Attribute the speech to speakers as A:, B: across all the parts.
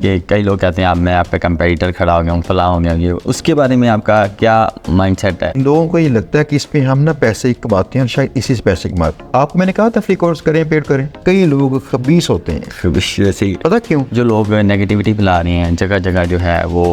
A: कि कई लोग कहते हैं आप मैं आप पे कंपेटिटर खड़ा हो गया हूँ, फलां हो गया, ये उसके बारे में आपका क्या माइंडसेट है?
B: लोगों को ये लगता है कि इसमें हम ना पैसे कमाते हैं, शायद इसी से पैसे कमाते हैं। आपको मैंने कहा था फ्री कोर्स करें, पेड करें। कई लोग खबीस होते हैं।
A: वैसे
B: पता क्यों?
A: जो लोग नेगेटिविटी फैला रहे हैं जगह जगह, जो है वो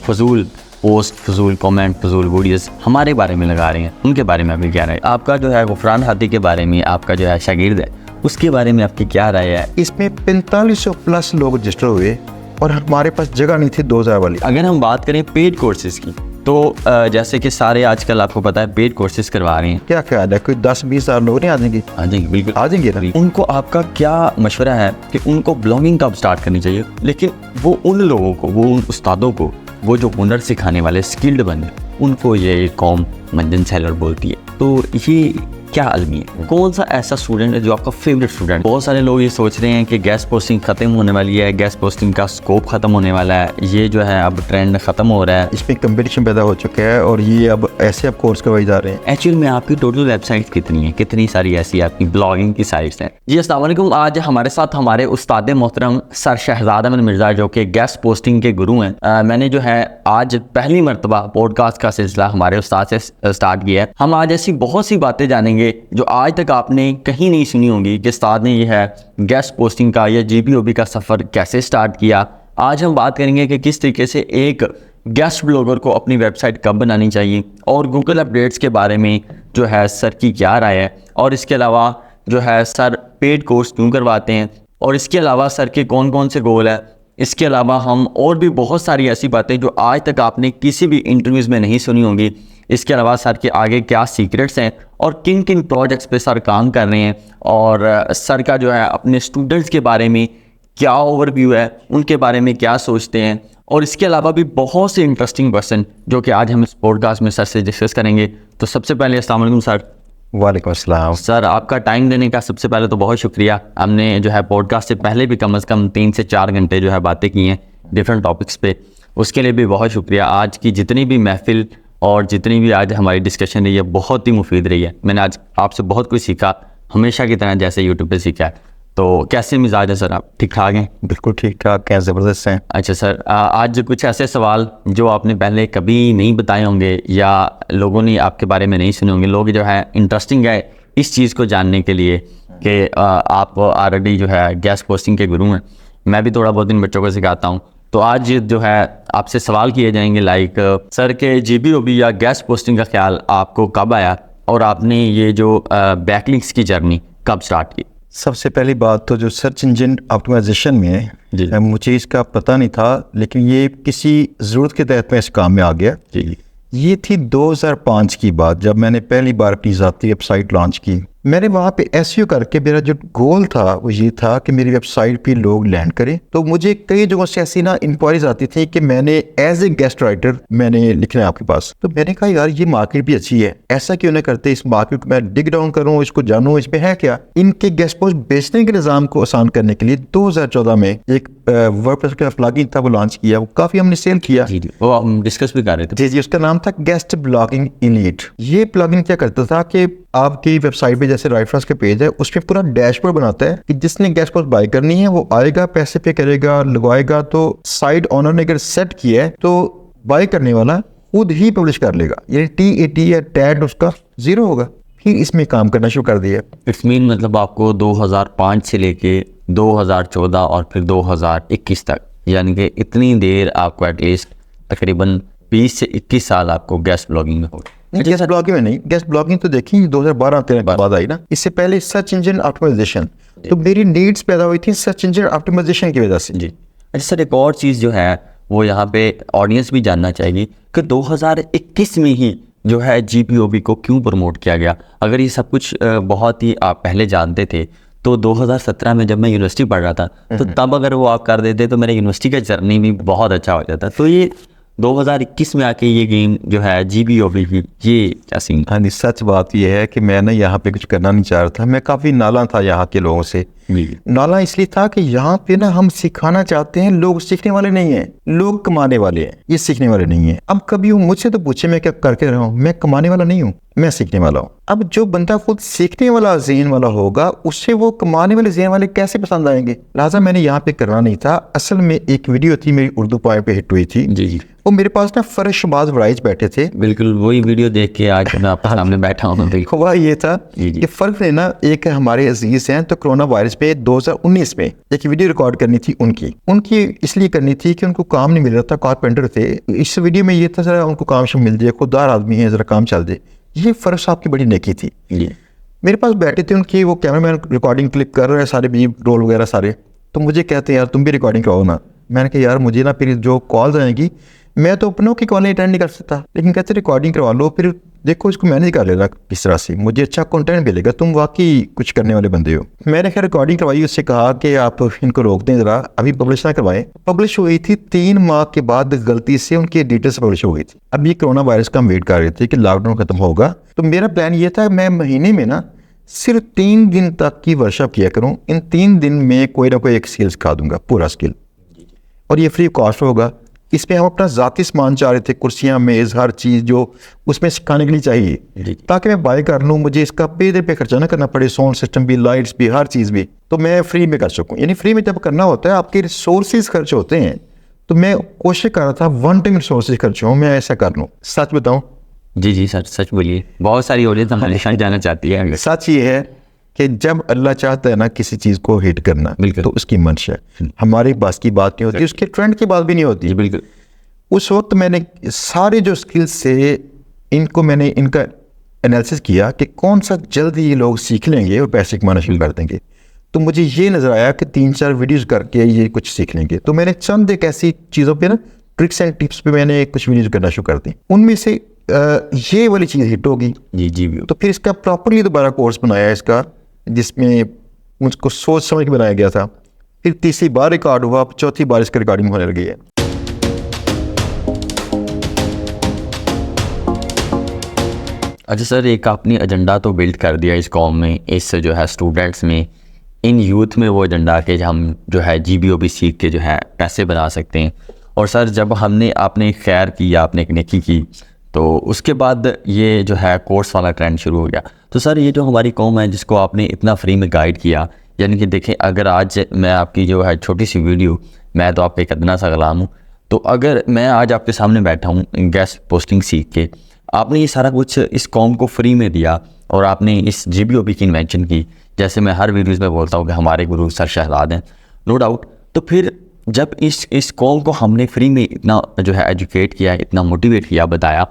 A: फजूल पोस्ट, फजूल कमेंट, फजूल वीडियोस हमारे बारे में लगा रहे हैं, उनके बारे में अभी क्या राय? आपका जो है गुफरान हादी के बारे में, आपका जो है शागिर्द है, उसके बारे में आपकी क्या राय है?
B: इसमें 4500 प्लस लोग रजिस्टर हुए और हमारे पास जगह नहीं थी 2000 वाली।
A: अगर हम बात करें पेड कोर्सेज की, तो जैसे कि सारे आजकल आपको पता है पेड कोर्सेज करवा रहे हैं।
B: क्या ख्याल है, कोई 10-20 हज़ार लोग नहीं आ जाएंगे?
A: आ जाएंगे, बिल्कुल
B: आ जाएंगे ना।
A: उनको आपका क्या मशवरा है कि उनको ब्लॉगिंग कब स्टार्ट करनी चाहिए, लेकिन वो उन लोगों को, वो उन उस्तादों को, वो जो हुनर सिखाने वाले स्किल्ड बंदे, उनको ये कौम मंजन सेलर बोलती है। तो ये क्या अलमी है? कौन सा ऐसा स्टूडेंट है जो आपका फेवरेट स्टूडेंट? बहुत सारे लोग ये सोच रहे हैं कि गेस्ट पोस्टिंग खत्म होने वाली है, गेस्ट पोस्टिंग का स्कोप खत्म होने वाला है, ये जो है अब ट्रेंड खत्म हो रहा है,
B: इसमें कंपटीशन पैदा हो चुका है और ये अब ऐसे अब कोर्स करवाए जा रहे हैं।
A: एक्चुअल में आपकी टोटल वेबसाइट कितनी है, कितनी सारी ऐसी आपकी ब्लॉगिंग की साइट्स हैं? जी अस्सलाम वालेकुम। आज हमारे साथ हमारे उस्ताद मोहतरम सर शहजाद अहमद मिर्ज़ा, जो कि गेस्ट पोस्टिंग के गुरु हैं। मैंने जो है आज पहली मरतबा पॉडकास्ट का सिलसिला हमारे उस्ताद से स्टार्ट किया है। हम आज ऐसी बहुत सी बातें जानेंगे जो आज तक आपने कहीं नहीं सुनी होंगी कि उस्ताद ने ये है गेस्ट पोस्टिंग का या GPOB का सफ़र कैसे स्टार्ट किया। आज हम बात करेंगे कि किस तरीके से एक गेस्ट ब्लॉगर को अपनी वेबसाइट कब बनानी चाहिए, और गूगल अपडेट्स के बारे में जो है सर की क्या राय है, और इसके अलावा जो है सर पेड कोर्स क्यों करवाते हैं, और इसके अलावा सर के कौन कौन से गोल है। इसके अलावा हम और भी बहुत सारी ऐसी बातें जो आज तक आपने किसी भी इंटरव्यूज़ में नहीं सुनी होंगी। इसके अलावा सर के आगे क्या सीक्रेट्स हैं और किन किन प्रोजेक्ट्स पे सर काम कर रहे हैं, और सर का जो है अपने स्टूडेंट्स के बारे में क्या ओवरव्यू है, उनके बारे में क्या सोचते हैं, और इसके अलावा भी बहुत से इंटरेस्टिंग क्वेश्चन जो कि आज हम इस पॉडकास्ट में सर से डिस्कस करेंगे। तो सबसे पहले अस्सलाम वालेकुम सर।
B: वालेकुम अस्सलाम।
A: सर आपका टाइम देने का सबसे पहले तो बहुत शुक्रिया। हमने जो है पॉडकास्ट से पहले भी कम से कम 3 से 4 घंटे जो है बातें की हैं डिफरेंट टॉपिक्स पे, उसके लिए भी बहुत शुक्रिया। आज की जितनी भी महफिल और जितनी भी आज हमारी डिस्कशन रही है बहुत ही मुफीद रही है। मैंने आज आपसे बहुत कुछ सीखा, हमेशा की तरह जैसे यूट्यूब पे सीखा है। तो कैसे मिजाज है सर, आप ठीक ठाक हैं?
B: बिल्कुल ठीक ठाक हैं, ज़बरदस्त हैं।
A: अच्छा सर, आज कुछ ऐसे सवाल जो आपने पहले कभी नहीं बताए होंगे या लोगों ने आपके बारे में नहीं सुने होंगे, लोग जो है इंटरेस्टिंग है इस चीज़ को जानने के लिए कि आप ऑलरेडी जो है गेस्ट पोस्टिंग के गुरु हैं। मैं भी थोड़ा बहुत इन बच्चों को सिखाता हूँ। तो आज जो है आपसे सवाल किए जाएंगे लाइक सर के GPOB या गेस्ट पोस्टिंग का ख्याल आपको कब आया, और आपने ये जो बैकलिंक्स की जर्नी कब स्टार्ट की?
B: सबसे पहली बात तो जो सर्च इंजन ऑप्टिमाइजेशन में है, मुझे इसका पता नहीं था, लेकिन ये किसी ज़रूरत के तहत मैं इस काम में आ गया।
A: जी,
B: ये थी 2005 की बात, जब मैंने पहली बार अपनी ज़ाती वेबसाइट लॉन्च की। मैंने वहाँ पे SEO करके मेरा जो गोल था वो ये था कि मेरी वेबसाइट पे लोग लैंड करें। तो मुझे कई जगहों से ऐसी ना इंक्वायरीज आती थी कि मैंने एज ए गेस्ट राइटर मैंने लिखना है आपके पास। तो मैंने कहा यार ये मार्केट भी अच्छी है, ऐसा क्यों ना करते, इस मार्केट को मैं डिग डाउन करूँ, इसको जानूँ इसमें है क्या। इनके गेस्ट पोस्ट बेचने के निज़ाम को आसान करने के लिए 2014 में एक वर्डप्रेस का प्लगइन था, वो लॉन्च किया, वो काफ़ी हमने सेल किया।
A: जी, वो हम डिस्कस भी कर रहे थे।
B: जी, उसका नाम था गेस्ट ब्लॉगिंग इलीट। ये प्लगइन क्या करता था कि आपकी वेबसाइट पे जैसे राइटर्स के पेज है, उसमें पूरा डैशबोर्ड बनाता है कि जिसने गेस्ट पोस्ट बाय करनी है वो आएगा, पैसे पे करेगा, लगवाएगा। तो साइट ऑनर ने अगर सेट किया है तो बाय करने वाला खुद ही पब्लिश कर लेगा, यानी TAT या टैग उसका 0 होगा। फिर इसमें काम करना शुरू कर दिया।
A: इट्स मीन मतलब आपको 2005 से लेके 2014 और फिर 2021 तक, यानी कि इतनी देर आपको एटलीस्ट तकरीबन 20 से 21 साल आपको गेस्ट ब्लॉगिंग में हो गए।
B: गेस्ट ब्लॉगिंग में नहीं, गेस्ट ब्लॉगिंग तो देखी 2012-13 के बाद आई ना। इससे पहले सर्च इंजन ऑप्टिमाइजेशन, तो मेरी नीड्स पैदा हुई थी सर्च इंजन ऑप्टिमाइजेशन की वजह से।
A: जी अच्छा सर, एक और चीज़ जो है वो यहाँ पे ऑडियंस भी जानना चाहेगी कि 2021 में ही जो है GPOB को क्यों प्रमोट किया गया। अगर ये सब कुछ बहुत ही आप पहले जानते थे तो 2017 में जब मैं यूनिवर्सिटी पढ़ रहा था तो तब अगर वो आप कर देते तो मेरा यूनिवर्सिटी का जर्नी भी बहुत अच्छा हो जाता। तो ये 2021 में आके ये गेम जो है GPOB की, ये क्या सीन?
B: हाँ जी, सच बात यह है कि मैं ना यहाँ पे कुछ करना नहीं चाह रहा था। मैं काफ़ी नाला था यहाँ के लोगों से
A: जी।
B: नाला इसलिए था कि यहाँ पे ना हम सिखाना चाहते हैं, लोग सीखने वाले नहीं हैं, लोग कमाने वाले हैं, ये सीखने वाले नहीं हैं। अब कभी वो मुझसे तो पूछे मैं क्या करके रहा हूँ, मैं कमाने वाला नहीं हूँ, मैं सीखने वाला हूँ। अब जो बंदा खुद सीखने वाला ज़हन वाला होगा, उससे वो कमाने वाले ज़हन वाले कैसे पसंद आएंगे। लिहाजा मैंने यहाँ पे करना नहीं था। असल में एक वीडियो थी मेरी उर्दू पॉइंट पे हिट हुई थी।
A: जी जी,
B: वो मेरे पास ना फरशबाज वराइज बैठे थे।
A: बिल्कुल वही वीडियो देख के आज मैं आपके सामने बैठा हूँ। बिल्कुल
B: हुआ ये था
A: जी, जी।
B: कि फ़र्क लेना, एक हमारे अजीज़ हैं तो कोरोना वायरस पे 2019 में एक वीडियो रिकॉर्ड करनी थी उनकी इसलिए करनी थी कि उनको काम नहीं मिल रहा था, कारपेंटर थे। इस वीडियो में ये था जरा उनको काम शुरू मिल जाए, खुददार आदमी है, जरा काम चल जाए। ये फ़र्क साहब की बड़ी नेकी थी।
A: जी
B: मेरे पास बैठे थे उनकी, वो कैमरामैन रिकॉर्डिंग क्लिप कर रहे हैं सारे भी रोल वगैरह सारे, तो मुझे कहते हैं यार तुम भी रिकॉर्डिंग कराओ ना। मैंने कहा यार मुझे ना फिर जो कॉल्स आएंगी मैं तो अपनों की कॉलें अटेंड नहीं कर सकता, लेकिन कहते रिकॉर्डिंग करवा लो, फिर देखो इसको मैनेज कर लेना किस तरह से, मुझे अच्छा कंटेंट मिलेगा, तुम वाकई कुछ करने वाले बंदे हो। मैंने खैर रिकॉर्डिंग करवाई, उससे कहा कि आप इनको रोक दें ज़रा, अभी पब्लिश ना करवाएं। पब्लिश हुई थी 3 माह के बाद, गलती से उनकी डिटेल्स पब्लिश हो गई थी। अब ये कोरोना वायरस का हम वेट कर रहे थे कि लॉकडाउन खत्म होगा, तो मेरा प्लान ये था मैं महीने में ना सिर्फ 3 दिन तक की वर्कशॉप किया करूँ। इन 3 दिन में कोई ना कोई एक स्किल सिखा दूंगा, पूरा स्किल, और ये फ्री कॉस्ट होगा। इसमें हम अपना ज़ाती सामान चाह रहे थे, कुर्सियाँ, मेज़, हर चीज़ जो उसमें सिखाने के लिए चाहिए, ताकि मैं बाय कर लूँ, मुझे इसका पे खर्चा ना करना पड़े, साउंड सिस्टम भी, लाइट्स भी, हर चीज़ भी, तो मैं फ्री में कर सकूँ। यानी फ्री में जब करना होता है आपके रिसोर्सेज खर्च होते हैं, तो मैं कोशिश कर रहा था वन टाइम रिसोर्सेज खर्च हो, मैं ऐसा कर लूँ। सच बताऊँ?
A: जी जी सर, सच बोलिए। बहुत सारी ऑडियंस हमारे साथ जाना चाहती है।
B: सच ये है कि जब अल्लाह चाहता है ना किसी चीज़ को हिट करना,
A: बिल्कुल।
B: तो उसकी मंश है, हमारी बस की बात नहीं होती, उसके ट्रेंड की बात भी नहीं होती।
A: जी बिल्कुल।
B: उस वक्त मैंने सारे जो स्किल्स से मैंने इनका एनालिसिस किया कि कौन सा जल्दी ये लोग सीख लेंगे और पैसे कमाना शुरू कर देंगे। तो मुझे ये नज़र आया कि 3-4 वीडियोस करके ये कुछ सीख लेंगे। तो मैंने चंद एक ऐसी चीज़ों पे ना, ट्रिक्स एंड टिप्स पे मैंने कुछ वीडियोस करना शुरू कर दी। उनमें से ये वाली चीज़ हिट होगी।
A: जी जी
B: तो फिर इसका प्रॉपरली दोबारा कोर्स बनाया इसका, जिसमें मुझको सोच समझ के बनाया गया था। फिर तीसरी बार रिकॉर्ड हुआ, चौथी बार इसका रिकॉर्डिंग होने लगी है।
A: अच्छा सर, एक आपने एजेंडा तो बिल्ड कर दिया इस कॉम में, इस जो है स्टूडेंट्स में, इन यूथ में, वो एजेंडा के हम जो है GBOB सीख के जो है पैसे बना सकते हैं। और सर जब आपने खैर की, आपने एक नेकी की, तो उसके बाद ये जो है कोर्स वाला ट्रेंड शुरू हो गया। तो सर ये जो हमारी कौम है जिसको आपने इतना फ्री में गाइड किया, यानी कि देखें अगर आज मैं आपकी जो है छोटी सी वीडियो, मैं तो आपका एक अदना सा गुलाम हूँ, तो अगर मैं आज आपके सामने बैठा हूँ गेस्ट पोस्टिंग सीख के, आपने ये सारा कुछ इस कौम को फ्री में दिया और आपने इस GBOB की इन्वेंशन की, जैसे मैं हर वीडियोज़ में बोलता हूँ कि हमारे गुरु सर शहजाद हैं, नो डाउट। तो फिर जब इस कौम को हमने फ्री में इतना जो है एजुकेट किया, इतना मोटिवेट किया, बताया,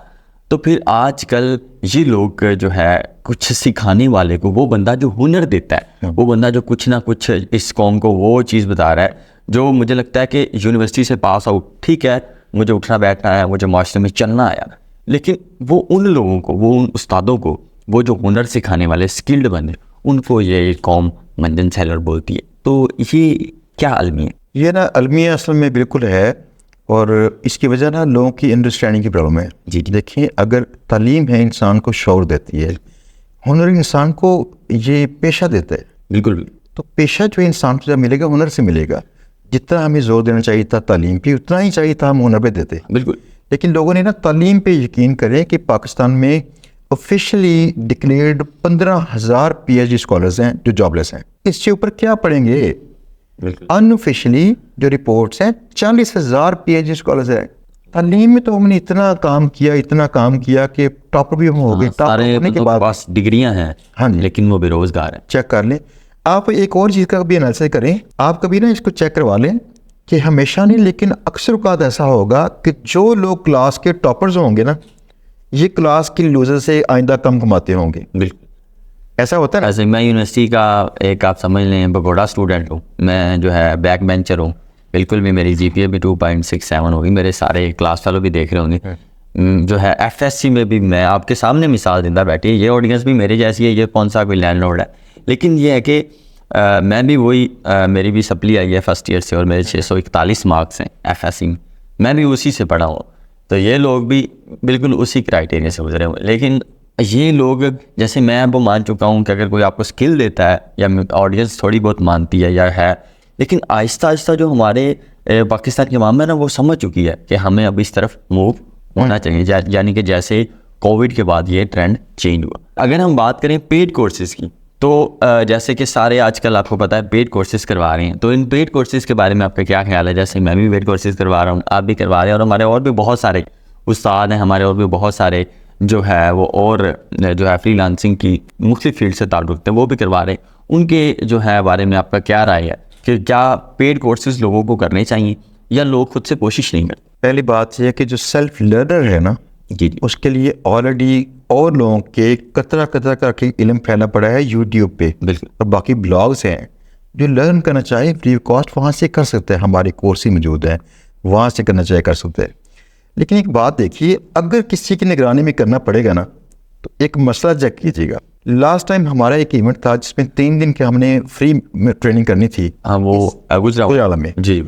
A: तो फिर आजकल ये लोग जो है कुछ सिखाने वाले को, वो बंदा जो हुनर देता है, वो बंदा जो कुछ ना कुछ इस कौम को वो चीज़ बता रहा है, जो मुझे लगता है कि यूनिवर्सिटी से पास आउट, ठीक है, मुझे उठना बैठना है, मुझे माशरे में चलना आया, लेकिन वो उन लोगों को, वो उन उस्तादों को, वो जो हुनर सिखाने वाले स्किल्ड बंदे, उनको ये कौम मंजन सेलर बोलती है। तो ये क्या अलमी है?
B: ये ना अलमिया असल में बिल्कुल है, और इसकी वजह ना लोगों की अंडरस्टैंडिंग की प्रॉब्लम है।
A: जी
B: देखिए, अगर तालीम है इंसान को शौर देती है, हुनर इंसान को ये पेशा देता है।
A: बिल्कुल।
B: तो पेशा जो इंसान को जब मिलेगा, हुनर से मिलेगा। जितना हमें जोर देना चाहिए था तालीम पे, उतना ही चाहिए था हम हुनर पे देते।
A: बिल्कुल।
B: लेकिन लोगों ने ना तालीम पे यकीन करें कि पाकिस्तान में ऑफिशियली डिक्लेयर्ड 15,000 PhD स्कॉलर्स हैं जो जॉबलेस हैं। इसके ऊपर क्या पढ़ेंगे? अनऑफिशियली जो रिपोर्ट्स हैं 40,000 PhD स्कॉलर्स हैं। तालीम में तो हमने इतना काम किया कि टॉपर भी हम हो गए।
A: सारे
B: होने के बाद
A: पास डिग्रियां हैं,
B: हाँ जी,
A: लेकिन वो बेरोजगार हैं।
B: चेक कर लें। आप एक और चीज़ का भी एनालिसिस करें, आप कभी ना इसको चेक करवा लें कि हमेशा नहीं, लेकिन अक्सर औक़ात ऐसा होगा कि जो लोग क्लास के टॉपर्स होंगे ना, ये क्लास के लूजर से आइंदा कम कमाते होंगे।
A: बिल्कुल
B: ऐसा होता है।
A: ऐसे मैं यूनिवर्सिटी का एक, आप समझ लें, भगोड़ा स्टूडेंट हूँ, मैं जो है बैक बेंचर हूँ, बिल्कुल भी मेरी GPA भी 2.67 होगी, मेरे सारे क्लास फेलो भी देख रहे होंगे। जो है FSC में भी मैं आपके सामने मिसाल जिंदा बैठी है, ये ऑडियंस भी मेरे जैसी है, ये कौन सा कोई लैंडलॉर्ड है। लेकिन ये है कि मैं भी वही, मेरी भी सप्ली आई है फर्स्ट ईयर से, और मेरे 641 मार्क्स हैं FSC में, मैं भी उसी से पढ़ा हूँ। तो ये लोग भी बिल्कुल उसी क्राइटेरिया से गुजरे हुए, लेकिन ये लोग, जैसे मैं अब मान चुका हूँ कि अगर कोई आपको स्किल देता है या ऑडियंस थोड़ी बहुत मानती है या है, लेकिन आहिस्ता आहिस्ता जो हमारे पाकिस्तान की अवाम है ना, वो समझ चुकी है कि हमें अब इस तरफ मूव होना चाहिए, यानी कि जैसे कोविड के बाद ये ट्रेंड चेंज हुआ। अगर हम बात करें पेड कोर्सेज़ की, तो जैसे कि सारे आजकल आपको पता है पेड कोर्सेज़ करवा रहे हैं, तो इन पेड कोर्सेज़ के बारे में आपका क्या ख्याल है? जैसे मैं भी पेड कोर्सेज़ करवा रहा हूँ, आप भी करवा रहे हैं, और हमारे और भी बहुत सारे उस्ताद हैं, हमारे और भी बहुत सारे जो है वो और जो है फ्रीलांसिंग की मुख्तलिफ फील्ड से ताल्लुक़ रखते हैं, वो भी करवा रहे हैं। उनके जो है बारे में आपका क्या राय है कि क्या पेड कोर्सेज़ लोगों को करने चाहिए या लोग खुद से कोशिश नहीं करते?
B: पहली बात यह है कि जो सेल्फ लर्नर है ना,
A: जी,
B: उसके लिए ऑलरेडी और लोगों के कतरा कतरा करके इल्म फैला पड़ा है यूट्यूब पे,
A: बिल्कुल,
B: और बाकी ब्लॉग्स हैं। जो लर्न करना चाहे फ्री कॉस्ट वहाँ से कर सकते हैं, हमारे कोर्स ही मौजूद हैं, वहाँ से करना चाहे कर सकते हैं। लेकिन एक बात देखिए, अगर किसी की निगरानी में करना पड़ेगा ना, तो एक मसला चेक कीजिएगा। लास्ट टाइम हमारा एक इवेंट था जिसमें 3 दिन के हमने फ्री ट्रेनिंग करनी थी।
A: हाँ, वो गुजरात
B: में
A: जी,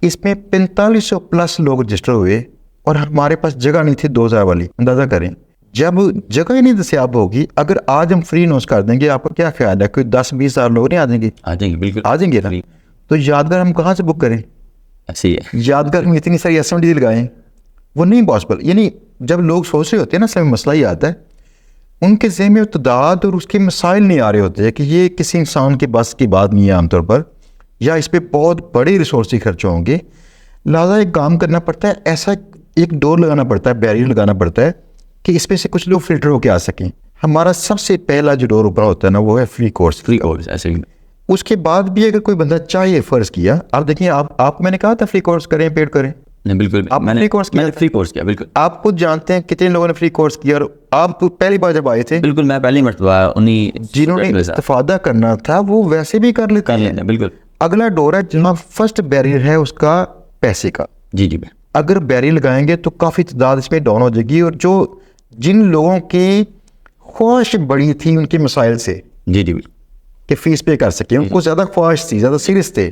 B: इसमें 4500 प्लस लोग रजिस्टर हुए और हमारे पास जगह नहीं थी 2000 वाली। अंदाज़ा करें, जब जगह ही नहीं दस्याब होगी, अगर आज हम फ्री अनाउंस कर देंगे, आपका क्या ख्याल है कोई 10-20 हज़ार लोग नहीं आ जाएंगे?
A: आ जाएंगे, बिल्कुल
B: आ जाएंगे ना। तो यादगार हम कहाँ से बुक करें?
A: ऐसी है।
B: यादगार में इतनी सारी एसएमडी लगाएं, वो नहीं पॉसिबल। यानी जब लोग सोच रहे होते हैं ना, समय मसला ही आता है, उनके ज़हन में तादाद और उसके मसाइल नहीं आ रहे होते हैं कि ये किसी इंसान के बस की बात नहीं है आमतौर पर, या इस पर बहुत बड़े रिसोर्स खर्च होंगे। लिहाजा एक काम करना पड़ता है, ऐसा एक डोर लगाना पड़ता है, बैरियर लगाना पड़ता है कि इसमें से कुछ लोग फिल्टर होकर आ सकें। हमारा सबसे पहला जो डोर ऊपर होता है ना, वो है फ्री कोर्स।
A: ऐसे ही।
B: उसके बाद भी अगर कोई बंदा चाहे, फ़र्ज़ किया, आप देखिए, आप मैंने कहा था फ्री कोर्स करें, पेड करें।
A: नहीं, बिल्कुल,
B: मैंने
A: फ्री कोर्स किया, बिल्कुल।
B: आप खुद जानते हैं कितने लोगों ने फ्री कोर्स किया, और आप पहली बार जब आए थे,
A: बिल्कुल, मैं पहली मरतबा उन्हीं
B: जिन्होंने इस्तेफादा करना था वो वैसे भी कर लेते हैं।
A: बिल्कुल।
B: अगला डोर है जहाँ फर्स्ट बैरियर है उसका पैसे का।
A: जी,
B: अगर बैरियर लगाएंगे तो काफ़ी तादाद इसमें डाउन हो जाएगी, और जो जिन लोगों की ख्वाहिश बड़ी थी उनके मसाइल से
A: जी, बिल्कुल,
B: कि फ़ीस पे कर सकें, उनको ज़्यादा ख्वाहिश थी, ज़्यादा सीरियस थे,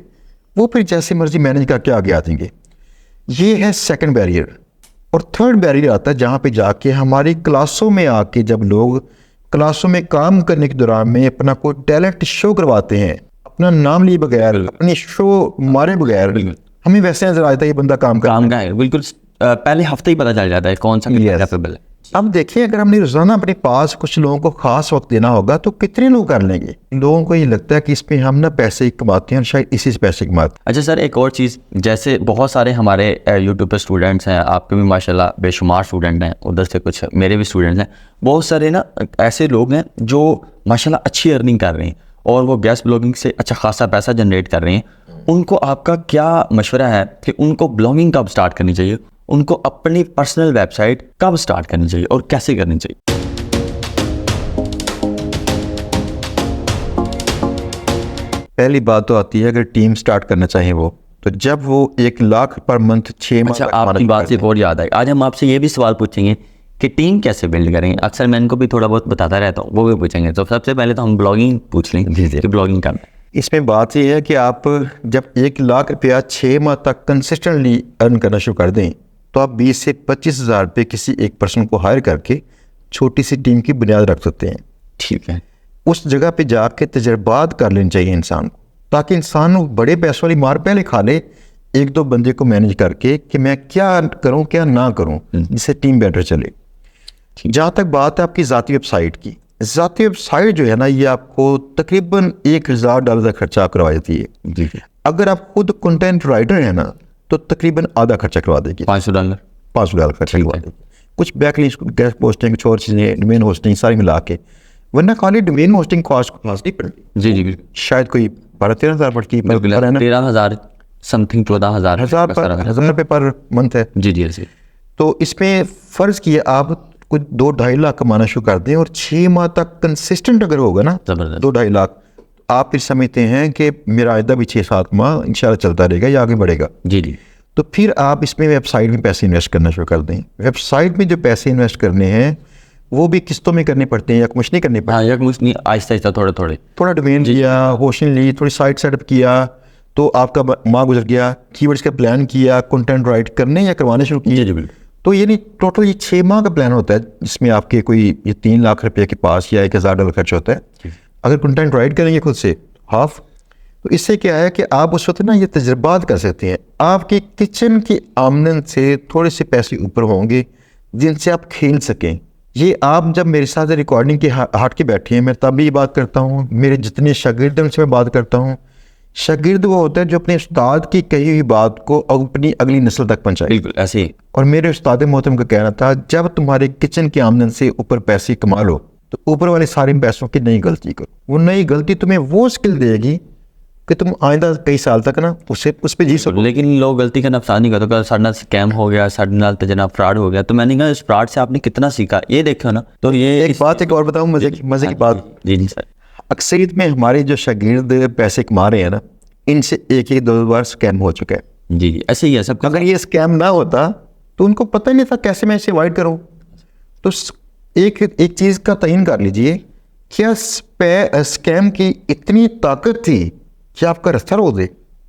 B: वो फिर जैसे मर्जी मैनेज करके आगे आ जाएंगे। ये है सेकंड बैरियर। और थर्ड बैरियर आता है जहाँ पे जाके हमारी क्लासों में आके, जब लोग क्लासों में काम करने के दौरान में अपना कोई टैलेंट शो करवाते हैं, अपना नाम लिए बगैर, अपनी शो मारे बगैर, हमें वैसे नजर आता है ये बंदा काम का
A: है। बिल्कुल, पहले हफ्ते ही पता चल जाता है कौन सा कैपेबल है।
B: अब देखिए, अगर हमने रोजाना अपने पास कुछ लोगों को खास वक्त देना होगा तो कितने लोग कर लेंगे? लोगों को ये लगता है कि इसमें हम ना पैसे कमाते हैं, और शायद इसी से पैसे कमाते हैं।
A: अच्छा सर, एक और चीज़, जैसे बहुत सारे हमारे यूट्यूब पे स्टूडेंट्स हैं, आपके भी माशाल्लाह बेशुमार स्टूडेंट हैं, उधर से कुछ मेरे भी स्टूडेंट्स हैं, बहुत सारे ना ऐसे लोग हैं जो माशाल्लाह अच्छी अर्निंग कर रहे हैं और वो गेस्ट ब्लॉगिंग से अच्छा खासा पैसा जनरेट कर रहे हैं। उनको आपका क्या मशवरा है कि उनको ब्लॉगिंग कब स्टार्ट करनी चाहिए, उनको अपनी पर्सनल वेबसाइट कब स्टार्ट करनी चाहिए और कैसे करनी चाहिए?
B: पहली बात तो आती है, अगर टीम स्टार्ट करना चाहे वो, तो जब वो 1 लाख पर मंथ 6 माह।
A: अच्छा, आपकी बात से और याद है, आज हम आपसे ये भी सवाल पूछेंगे कि टीम कैसे बिल्ड करेंगे। अक्सर मैं इनको भी थोड़ा बहुत बताता रहता हूँ, वो भी पूछेंगे। तो सबसे पहले तो हम ब्लॉगिंग पूछ लेंगे कि ब्लॉगिंग करना है।
B: इसमें बात यह है कि आप जब 1 लाख रुपया 6 माह तक कंसिस्टेंटली अर्न करना शुरू कर दें, तो आप 20 से 25 हज़ार रुपये किसी एक पर्सन को हायर करके छोटी सी टीम की बुनियाद रख सकते हैं।
A: ठीक है।
B: उस जगह पे जाके तजर्बात कर लेनी चाहिए इंसान को, ताकि इंसान बड़े पैसों वाली मार पहले खा ले, 1-2 बंदे को मैनेज करके कि मैं क्या करूं क्या ना करूं, जिससे टीम बेटर चले। जहाँ तक बात है आपकी ज़ाती वेबसाइट की, ज़ाती वेबसाइट जो है ना, ये आपको तकरीबन $1000 का खर्चा करवा देती है। अगर आप खुद कंटेंट राइटर है ना, तो तकरीबन आधा खर्चा करवा देगी। $500 खर्चा करवा देगी। कुछ बैकलिंक, गेस्ट पोस्टिंग, कुछ और चीज़ें, डोमेन होस्टिंग सारी मिला के, वरना खाली डोमेन होस्टिंग कॉस्ट नहीं पड़ती।
A: जी बिल्कुल।
B: शायद कोई 12-13 हज़ार पड़ती है,
A: 13,000 समथिंग, 14,000
B: रुपये पर मंथ है।
A: जी।
B: तो इसमें फ़र्ज़ किया आप कुछ 2-2.5 लाख कमाना शुरू कर दें, और 6 माह तक कंसिस्टेंट अगर होगा ना 2-2.5 लाख, आप फिर समझते हैं कि मेरा आइंदा भी 6-7 माह इंशाल्लाह चलता रहेगा या आगे बढ़ेगा। जी। तो फिर आप इसमें वेबसाइट में पैसे इन्वेस्ट करना शुरू कर दें। वेबसाइट में जो पैसे इन्वेस्ट करने हैं वो भी किस्तों में करने पड़ते हैं, या कुछ नहीं करने पड़ते।
A: कुछ नहीं, आहिस्ता थोड़ा
B: डोमेन लिया, होस्टिंग ली, थोड़ी साइट सेटअप किया, तो आपका माह गुजर गया। कीवर्ड्स का प्लान किया, कंटेंट राइट करने या करवाने शुरू किए, तो ये नहीं, टोटल ये 6 माह का प्लान होता है जिसमें आपके कोई ये 3 लाख रुपए के पास या $1000 खर्च होता है। अगर कंटेंट राइट करेंगे खुद से हाफ, तो इससे क्या है कि आप उस वक्त ना ये तजर्बात कर सकते हैं। आपके किचन की आमदन से थोड़े से पैसे ऊपर होंगे जिनसे आप खेल सकें। ये आप जब मेरे साथ रिकॉर्डिंग के हट के बैठे हैं, मैं तब भी बात करता हूँ, मेरे जितने शागिर्द हैं उनसे मैं बात करता हूँ। शागिर्द वो होता है जो अपने उस्ताद की कही हुई बात को अपनी अगली नस्ल तक पहुँचाए।
A: बिल्कुल ऐसे ही।
B: और मेरे उस्ताद मोहतरम का कहना था, जब तुम्हारे किचन की आमदन से ऊपर पैसे कमा लो तो ऊपर वाले सारे पैसों की नई गलती करो। वो नई गलती तुम्हें वो स्किल देगी कि तुम आइंदा कई साल तक ना उस पर जी सको।
A: लेकिन लोग गलती का नुकसान नहीं करते। साढ़े नाल स्कैम हो गया, साढ़े नाल तो जनाब फ्रॉड हो गया, तो मैंने कहा इस फ्रॉड से आपने कितना सीखा ये देखो ना। तो ये
B: एक और बताऊं, मजे की बात।
A: जी सर।
B: अक्सरियत में हमारे जो शागिर्द पैसे कमा रहे हैं ना, इनसे एक दो बार स्कैम हो चुका है।
A: जी ऐसे ही है सब।
B: अगर ये स्कैम ना होता तो उनको पता ही नहीं था कैसे मैं इसे अवॉइड करूं। तो एक चीज़ का तयन कर लीजिए, क्या स्कैम की इतनी ताकत थी कि आपका रास्ता रोक दे,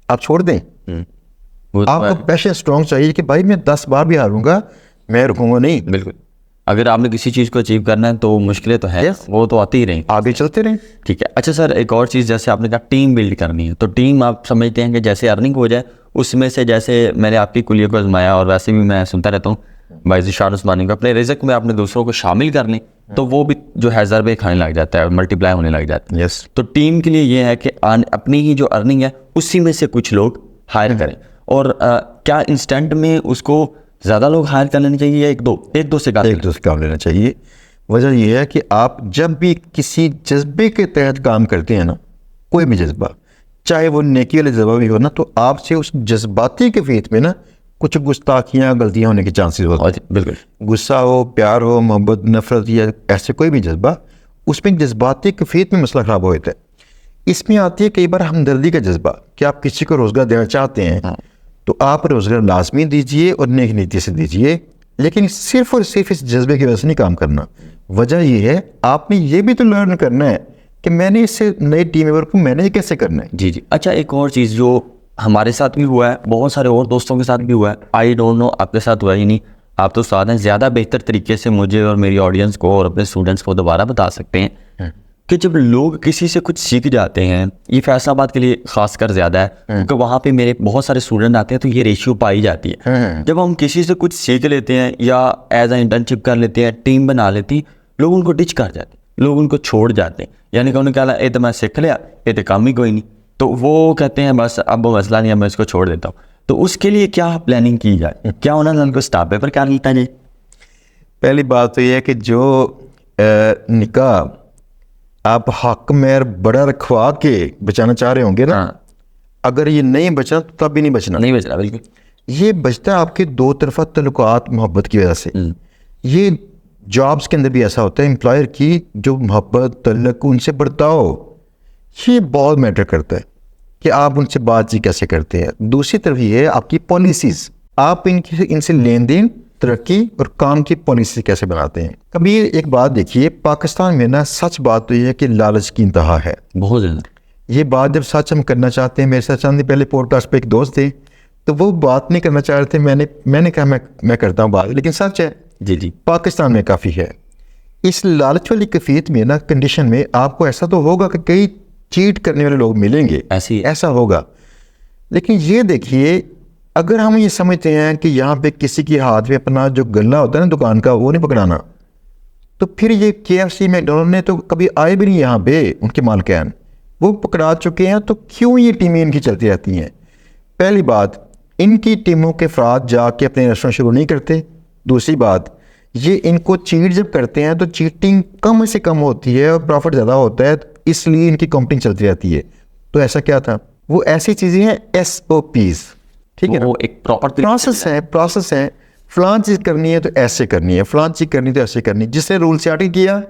B: आप छोड़ दें। आपको पैशन स्ट्रॉन्ग चाहिए कि भाई मैं 10 बार भी हारूंगा, मैं रुकूंगा नहीं।
A: बिल्कुल। अगर आपने किसी चीज़ को अचीव करना है तो मुश्किलें तो है, वो तो आती ही रहें,
B: आगे चलते रहें।
A: ठीक है। अच्छा सर, एक और चीज़, जैसे आपने कहा टीम बिल्ड करनी है, तो टीम आप समझते हैं कि जैसे अर्निंग हो जाए उसमें से, जैसे मैंने आपकी कुलिया को आजमाया और वैसे भी मैं सुनता रहता हूँ भाई शान उस्मानी को, अपने रिज़्क में आपने दूसरों को शामिल कर लें तो वो भी जो है ज़रबे खाने लग जाता है, मल्टीप्लाई होने लग जाता है।
B: यस।
A: तो टीम के लिए ये है कि अपनी ही जो अर्निंग है उसी में से कुछ लोग हायर करें। और क्या इंस्टेंट में उसको ज़्यादा लोग हायर कर लेने चाहिए या एक दो से
B: काम लेना चाहिए? वजह यह है कि आप जब भी किसी जज्बे के तहत काम करते हैं ना, कोई भी जज्बा, चाहे वो नेकी वाला जज्बा भी हो ना, तो आपसे उस जज्बाती कैफियत में ना कुछ गुस्ताखियाँ गलतियाँ होने के चांसेस होते हैं।
A: बिल्कुल।
B: गुस्सा हो, प्यार हो, मोहब्बत, नफरत या ऐसे कोई भी जज्बा, उसमें जज्बाती कैफियत में मसला ख़राब होता है। इसमें आती है कई बार हमदर्दी का जज्बा कि आप किसी को रोज़गार देना चाहते हैं तो आप रोज़गार लाजमी दीजिए और नेक नीति से दीजिए, लेकिन सिर्फ और सिर्फ इस जज्बे की वजह से नहीं काम करना। वजह यह है आपने ये भी तो लर्न करना है कि मैंने इससे नई टीम मेंबर को मैनेज कैसे करना है।
A: जी। अच्छा, एक और चीज़ जो हमारे साथ भी हुआ है, बहुत सारे और दोस्तों के साथ भी हुआ है, आई डोंट नो आपके साथ हुआ ही नहीं, आप तो साथ हैं, ज़्यादा बेहतर तरीके से मुझे और मेरी ऑडियंस को और अपने स्टूडेंट्स को दोबारा बता सकते हैं कि जब लोग किसी से कुछ सीख जाते हैं, ये फैसलाबाद के लिए खासकर ज़्यादा है क्योंकि वहाँ पे मेरे बहुत सारे स्टूडेंट आते हैं, तो ये रेशियो पाई जाती है। जब हम किसी से कुछ सीख लेते हैं या एज ए इंटर्नशिप कर लेते हैं, टीम बना लेती, लोग उनको डिच कर जाते हैं, लोग उनको छोड़ जाते हैं, यानी कि उन्होंने कहा ये तो मैं सीख लिया, ये तो काम ही कोई नहीं, तो वो कहते हैं बस अब वो मसला नहीं है, मैं इसको छोड़ देता हूँ। तो उसके लिए क्या प्लानिंग की जाए? क्या उन्होंने उनको स्टाफ पेपर क्या मिलता है?
B: पहली बात तो ये है कि जो निकाह आप हक मेर बड़ा रखवा के बचाना चाह रहे होंगे ना, अगर ये नहीं बचा तो तब भी नहीं बचना। बिल्कुल। ये बचता है आपके दो तरफा तल्लुकात मोहब्बत की वजह से। ये जॉब्स के अंदर भी ऐसा होता है, एम्प्लॉयर की जो मोहब्बत तल्लुक उनसे बर्ताव, ये बहुत मैटर करता है कि आप उनसे बातचीत कैसे करते हैं। दूसरी तरफ ये है आपकी पॉलिसीज़, आप इनसे लेन देन, तरक्की और काम की पॉलिसी कैसे बनाते हैं। कभी एक बात देखिए, पाकिस्तान में ना सच बात तो ये है कि लालच की इंतहा है
A: बहुत ज़्यादा।
B: ये बात जब सच हम करना चाहते हैं, मेरे साथ चंद दिन पहले पॉडकास्ट पे एक दोस्त थे तो वो बात नहीं करना चाह रहे थे, मैंने कहा मैं करता हूँ बात, लेकिन सच है। जी पाकिस्तान में काफ़ी है इस लालच वाली कैफियत में ना, कंडीशन में आपको ऐसा तो होगा कि कई चीट करने वाले लोग मिलेंगे, ऐसा होगा। लेकिन ये देखिए, अगर हम ये समझते हैं कि यहाँ पे किसी के हाथ में अपना जो गल्ला होता है ना दुकान का, वो नहीं पकड़ाना, तो फिर ये KFC मैकडॉनल्ड ने तो कभी आए भी नहीं यहाँ पे, उनके मालिकान वो पकड़ा चुके हैं, तो क्यों ये टीमें इनकी चलती रहती हैं? पहली बात, इनकी टीमों के अफराद जाके अपने रेस्टोरेंट शुरू नहीं करते। दूसरी बात, ये इनको चीट जब करते हैं तो चीटिंग कम से कम होती है और प्रॉफिट ज़्यादा होता है, इसलिए इनकी कंपनी चलती रहती है। तो ऐसा क्या था, वो ऐसी चीज़ें हैं SOPs, ठीक है, वो एक प्रॉपर प्रोसेस है। फलां चीज़ करनी है तो ऐसे करनी है, फलां चीज़ करनी तो ऐसे करनी है। जिसने रूल से आर्टिकल किया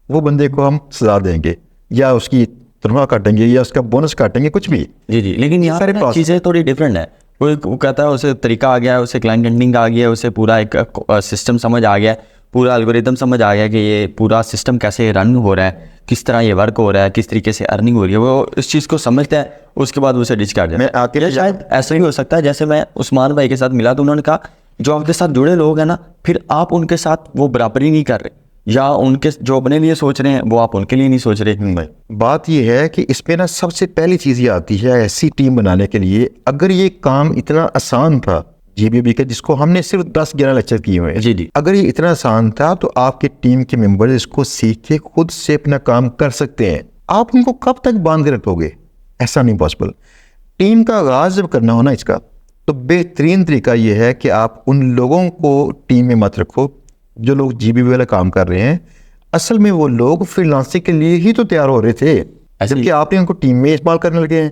B: वो बंदे को हम सजा देंगे या उसकी तनख्वाह काटेंगे या उसका बोनस काटेंगे, कुछ भी। जी। लेकिन यहाँ सारी चीज़ें थोड़ी डिफरेंट है। वो कहता है उसे तरीका आ गया है, उसे क्लाइंट हंटिंग आ गया है, उसे पूरा एक सिस्टम समझ आ गया है, पूरा एल्गोरिदम समझ आ गया कि ये पूरा सिस्टम कैसे रन हो रहा है, किस तरह ये वर्क हो रहा है, किस तरीके से अर्निंग हो रही है, वो इस चीज़ को समझता है। उसके बाद उसे डिच कर जाता है। शायद ऐसा ही हो सकता है, जैसे मैं उस्मान भाई के साथ मिला तो उन्होंने कहा
A: जो आपके साथ जुड़े लोग हैं ना, फिर आप उनके साथ वो बराबरी नहीं कर रहे, या उनके जो अपने लिए सोच रहे हैं वो आप उनके लिए नहीं सोच रहे।
B: भाई बात यह है कि इसमें ना सबसे पहली चीज़ ये आती है ऐसी टीम बनाने के लिए, अगर ये काम इतना आसान था जीबीबी का, जिसको हमने सिर्फ 10-11 लेक्चर किए हुए हैं,
A: जी जी,
B: अगर ये इतना आसान था तो आपकी टीम के मेंबर्स इसको सीख के खुद से अपना काम कर सकते हैं। आप उनको कब तक बांध के रखोगे? ऐसा नहीं पॉसिबल। टीम का आगाज जब करना हो ना इसका, तो बेहतरीन तरीका यह है कि आप उन लोगों को टीम में मत रखो जो लोग जीबीबी वाला काम कर रहे हैं। असल में वो लोग फ्रीलांसिंग के लिए ही तो तैयार हो रहे थे, जबकि आपने उनको टीम में इस्तेमाल करने लगे हैं।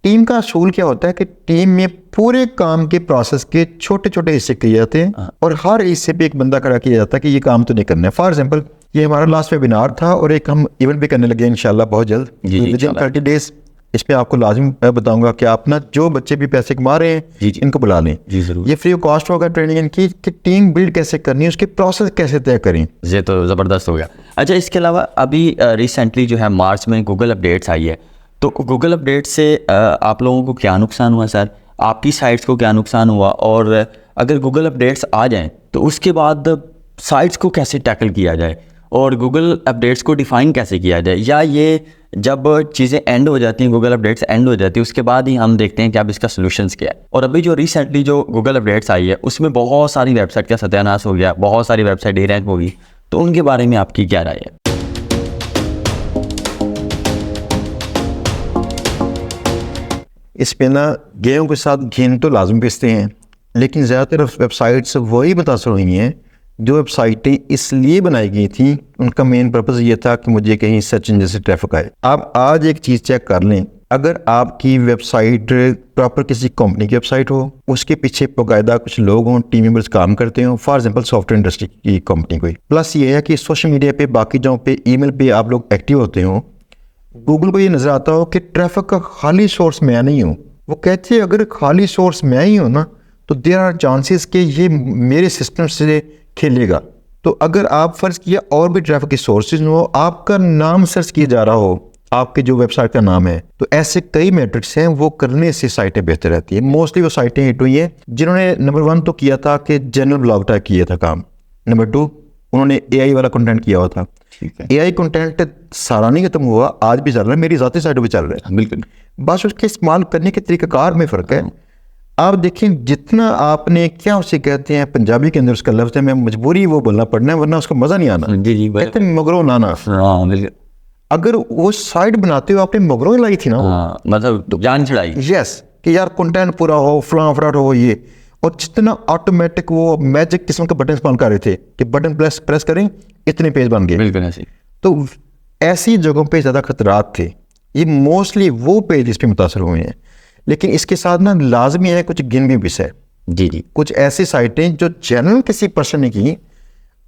B: टीम का असूल क्या होता है कि टीम में पूरे काम के प्रोसेस के छोटे छोटे हिस्से किए जाते हैं और हर हिस्से पे एक बंदा खड़ा किया जाता है कि ये काम तो नहीं करना है। फॉर एग्जांपल, ये हमारा लास्ट वेबिनार था और एक हम इवेंट भी करने लगे इंशाल्लाह बहुत जल्द, विद इन 30 डेज। इस पे आपको लाजिम बताऊंगा कि आप ना जो बच्चे भी पैसे कमा रहे हैं इनको बुला लें।
A: जी जरूर।
B: ये फ्री ऑफ कॉस्ट होगा ट्रेनिंग इनकी कि टीम बिल्ड कैसे करनी है, उसके प्रोसेस कैसे तय करें।
A: ये तो ज़बरदस्त हो गया। अच्छा, इसके अलावा अभी रिसेंटली जो है मार्च में गूगल अपडेट्स आई है, तो गूगल अपडेट से आप लोगों को क्या नुकसान हुआ सर? आपकी साइट्स को क्या नुकसान हुआ? और अगर गूगल अपडेट्स आ जाएं तो उसके बाद साइट्स को कैसे टैकल किया जाए और गूगल अपडेट्स को डिफ़ाइन कैसे किया जाए? या ये जब चीज़ें एंड हो जाती हैं, गूगल अपडेट्स एंड हो जाती है, उसके बाद ही हम देखते हैं कि अब इसका सॉल्यूशंस क्या है? और अभी जो रिसेंटली जो गूगल अपडेट्स आई है उसमें बहुत सारी वेबसाइट का सत्यानाश हो गया, बहुत सारी वेबसाइट डीरैंक होगी, तो उनके बारे में आपकी क्या राय है?
B: इस पे ना गेहूं के साथ घेन तो लाजम पिसते हैं, लेकिन ज़्यादातर वेबसाइट्स वही मुतासर हुई हैं जो वेबसाइटें इसलिए बनाई गई थी, उनका मेन पर्पज़ ये था कि मुझे कहीं सर्च इंजन से ट्रैफिक आए। आप आज एक चीज़ चेक कर लें, अगर आपकी वेबसाइट प्रॉपर किसी कंपनी की वेबसाइट हो, उसके पीछे बाकायदा कुछ लोग हों, टीम मेंबर्स काम करते हों, फॉर एग्जांपल सॉफ्टवेयर इंडस्ट्री की कंपनी कोई, प्लस ये है कि सोशल मीडिया पे बाकी जगहों पे ईमेल पे आप लोग एक्टिव होते हो, गूगल को ये नज़र आता हो कि ट्रैफिक का खाली सोर्स मैं नहीं हूँ। वो कहते हैं अगर खाली सोर्स मैं ही हूँ ना, तो देयर आर चांसेस कि ये मेरे सिस्टम से खेलेगा। तो अगर आप फ़र्ज़ किया और भी ट्रैफिक के सोर्सेज हो, आपका नाम सर्च किया जा रहा हो, आपके जो वेबसाइट का नाम है, तो ऐसे कई मैट्रिक्स हैं, वो करने से साइटें बेहतर रहती हैं। मोस्टली वो साइटें हिट हुई हैं जिन्होंने नंबर 1 तो किया था कि जनरल ब्लॉग टाइप किया था काम, नंबर 2 उन्होंने AI वाला कंटेंट किया हुआ था। AI कंटेंट सारा नहीं खत्म हुआ, आज भी चल रहा है, मेरी ज़ाती साइट भी चल रहा है।
A: बिल्कुल,
B: बस उसके इस्तेमाल करने के तरीक़ाकार में फ़र्क है। आप देखें जितना आपने क्या उसे कहते हैं पंजाबी के अंदर उसका लफ्ज़ है, मैं मजबूरी वो बोलना पड़ना है वरना उसको मज़ा नहीं आना।
A: जी जी,
B: कहते हैं मगरों लाना।
A: हाँ बिल्कुल,
B: अगर वो साइट बनाते हो आपने मगरों लाई थी ना,
A: हाँ मतलब जान चढ़ाई।
B: यस, कि यार कंटेंट पूरा हो, फलां फलाट हो ये, और जितना ऑटोमेटिक वो मैजिक किस्म का बटन इस्तेमाल कर रहे थे कि बटन प्रेस करें इतने पेज बन गए।
A: बिल्कुल ऐसे।
B: तो ऐसी जगहों पे ज़्यादा खतरात थे। ये मोस्टली वो पेज इस पर मुतासर हुए हैं, लेकिन इसके साथ ना लाजमी है कुछ गिन भी विषय।
A: जी जी,
B: कुछ ऐसी साइटें जो जेन्युइन किसी पर्सन ने की,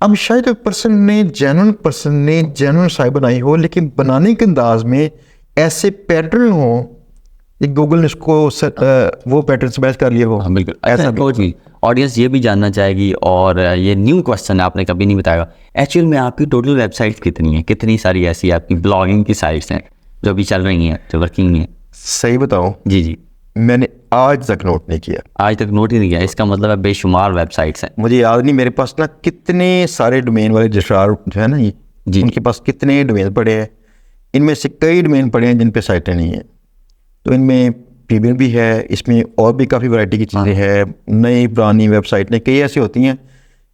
B: अब शायद पर्सन ने जेन्युइन साइट बनाई हो, लेकिन बनाने के अंदाज में ऐसे पैटर्न हो, गूगल ने उसको वो पैटर्न से मैच कर लिया हो।
A: हाँ बिल्कुल।
B: ऐसा
A: भी ऑडियंस ये भी जानना चाहेगी, और ये न्यू क्वेश्चन आपने कभी नहीं बताया, एक्चुअल में आपकी टोटल वेबसाइट्स कितनी हैं? कितनी सारी ऐसी आपकी ब्लॉगिंग की साइट्स हैं जो अभी चल रही हैं, जो वर्किंग हैं?
B: सही बताऊं,
A: जी जी,
B: मैंने आज तक नोट नहीं किया।
A: आज तक नोट ही नहीं किया? इसका मतलब है बेशुमार वेबसाइट्स हैं।
B: मुझे याद नहीं, मेरे पास ना कितने सारे डोमेन वाले रजिस्ट्रार जो है ना ये,
A: जी,
B: उनके पास कितने डोमेन पड़े हैं। इनमें से कई डोमेन पड़े हैं जिन पे साइटें नहीं हैं, तो इनमें प्रीमियम भी है, इसमें और भी काफ़ी वैरायटी की चीज़ें हैं। नई पुरानी वेबसाइटें कई ऐसी होती हैं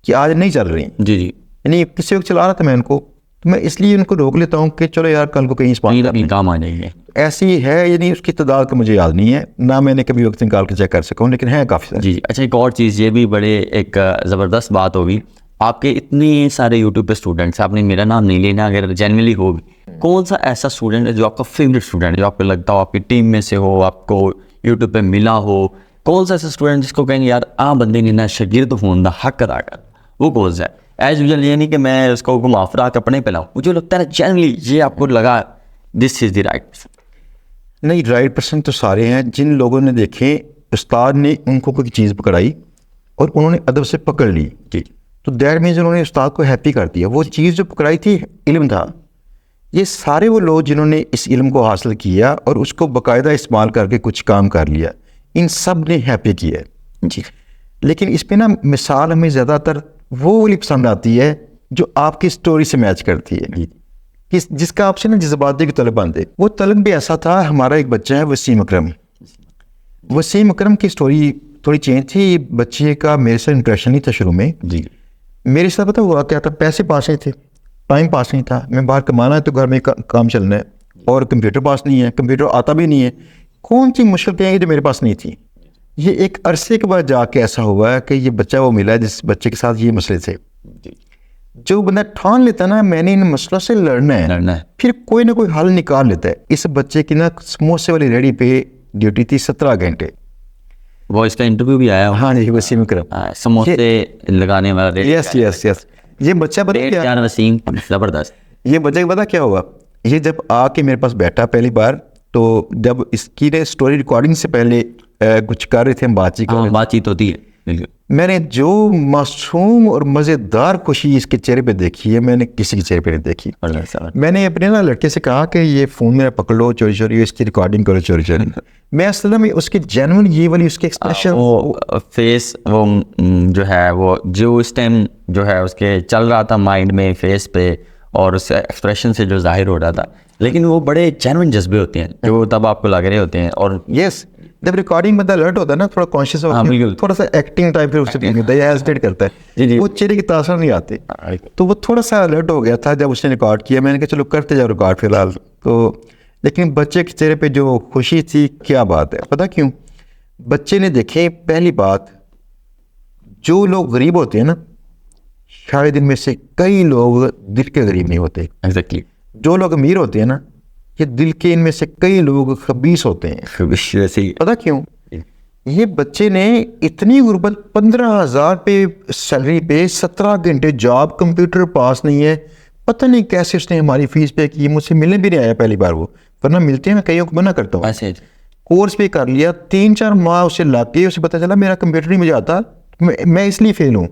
B: कि आज नहीं चल रही।
A: जी जी,
B: यानी किसी वक्त चला रहा था मैं इनको, तो मैं इसलिए उनको रोक लेता हूँ कि चलो यार कल को कहीं
A: कहीं काम आ जाएंगे।
B: ऐसी है, यानी उसकी तादाद का मुझे याद नहीं है ना, मैंने कभी वक्त निकाल के चेक कर सकूँ, लेकिन है काफ़ी।
A: जी, अच्छा एक और चीज़, ये भी बड़े एक ज़बरदस्त बात होगी, आपके इतने सारे यूट्यूब पे स्टूडेंट्स, आपने मेरा नाम नहीं लेना, अगर जेन्युइनली हो भी, कौन सा ऐसा स्टूडेंट है जो आपका फेवरेट स्टूडेंट है, जो आपको लगता हो आपकी टीम में से हो, आपको यूट्यूब पे मिला हो? कौन सा ऐसा स्टूडेंट जिसको कहेंगे यार बंदे ने ना शागिर्द होने का हक अदा कर, वो कौन सा है? एज यूजुअल ये नहीं कि मैं उसको घुमा फिरा के अपने पे लाऊं, मुझे लगता है जेन्युइनली ये आपको लगा this is the right person.
B: नहीं, राइट पर्सन तो सारे हैं। जिन लोगों ने देखे उस्ताद ने उनको कोई चीज़ पकड़ाई और उन्होंने अदब से पकड़ ली,
A: जी,
B: तो दैट मीन्स उन्होंने उस्ताद को हैप्पी कर दिया। वो चीज़ जो पकड़ाई थी इल्म था। ये सारे वो लोग जिन्होंने इस इल्म को हासिल किया और उसको बाकायदा इस्तेमाल करके कुछ काम कर लिया, इन सब ने हैप्पी किया है।
A: जी,
B: लेकिन इस पे ना मिसाल हमें ज़्यादातर वो वाली पसंद आती है जो आपकी स्टोरी से मैच करती है, जिसका आपसे ना जज्बाती की तलब बनते। वो तलब भी ऐसा था, हमारा एक बच्चा है वसीम अकरम। वसीम अकरम की स्टोरी थोड़ी चेंज थी। बच्चे का मेरे से इंटरेक्शन नहीं था शुरू में
A: जी।
B: मेरे साथ पता हुआ क्या था, पैसे पास नहीं थे, टाइम पास नहीं था। मैं बाहर कमाना है तो घर में काम चलना है, और कंप्यूटर पास नहीं है, कंप्यूटर आता भी नहीं है। कौन सी मुश्किल क्या है जो मेरे पास नहीं थी। ये एक अरसे के बाद जाके ऐसा हुआ है कि ये बच्चा वो मिला जिस बच्चे के साथ ये मसले थे। जो बंदा ठान लेता ना मैंने इन मसलों से लड़ना है, फिर कोई ना कोई हल निकाल लेता है। इस बच्चे की ना समोसे वाली रेडी पे ड्यूटी थी 17 घंटे।
A: वो इसका इंटरव्यू भी आया।
B: हाँ जी, वसीम अकरम
A: समोसे लगाने वाला।
B: यस। ये बच्चा पता क्या,
A: वसीम जबरदस्त।
B: ये बच्चे को पता क्या हुआ, ये जब आके मेरे पास बैठा पहली बार, तो जब इसकी ने स्टोरी रिकॉर्डिंग से पहले कुछ कर रहे थे, हम
A: बातचीत होती है, बिल्कुल।
B: मैंने जो मासूम और मज़ेदार खुशी इसके चेहरे पे देखी है, मैंने किसी के चेहरे पे नहीं देखी। मैंने अपने ना लड़के से कहा कि ये फ़ोन मेरा पकड़ लो, चोरी चोरी इसकी रिकॉर्डिंग करो चोरी चोरी। मैं असल में उसकी जेन्युइन ये वाली उसके एक्सप्रेशन,
A: वो फेस, वो जो है वो जो इस टाइम जो है उसके चल रहा था माइंड में, फेस पे और उस एक्सप्रेशन से जो जाहिर हो रहा था, लेकिन वो बड़े जेन्युइन जज्बे होते हैं जो तब आपको लग रहे होते हैं। और
B: यस, जब रिकॉर्डिंग बंदा अलर्ट होता है ना, थोड़ा कॉन्शियस होता है, थोड़ा सा एक्टिंग टाइप फिर उससे हेजिटेट करता है, वो चेहरे की तासर नहीं आती। तो वो थोड़ा सा अलर्ट हो गया था जब उसने रिकॉर्ड किया। मैंने कहा चलो करते जाओ रिकॉर्ड फिलहाल। तो लेकिन बच्चे के चेहरे पे जो खुशी थी, क्या बात है, पता क्यों? बच्चे ने देखे, पहली बात, जो लोग गरीब होते हैं ना, शायद इनमें से कई लोग दिल के गरीब नहीं होते।
A: एग्जैक्टली।
B: जो लोग अमीर होते हैं ना, ये दिल के इनमें से कई लोग खबीस होते हैं। पता क्यों? ये बच्चे ने इतनी गुर्बत, 15,000 पे सैलरी पे 17 घंटे जॉब, कंप्यूटर पास नहीं है, पता नहीं कैसे उसने हमारी फीस पे की। मुझसे मिलने भी नहीं आया पहली बार वो, वरना मिलते हैं, मैं कईयों को मना करता हूँ। कोर्स पे कर लिया, 3-4 माह उसे लाके उसे पता चला मेरा कंप्यूटर नहीं मुझे आता, मैं इसलिए फेल हूँ।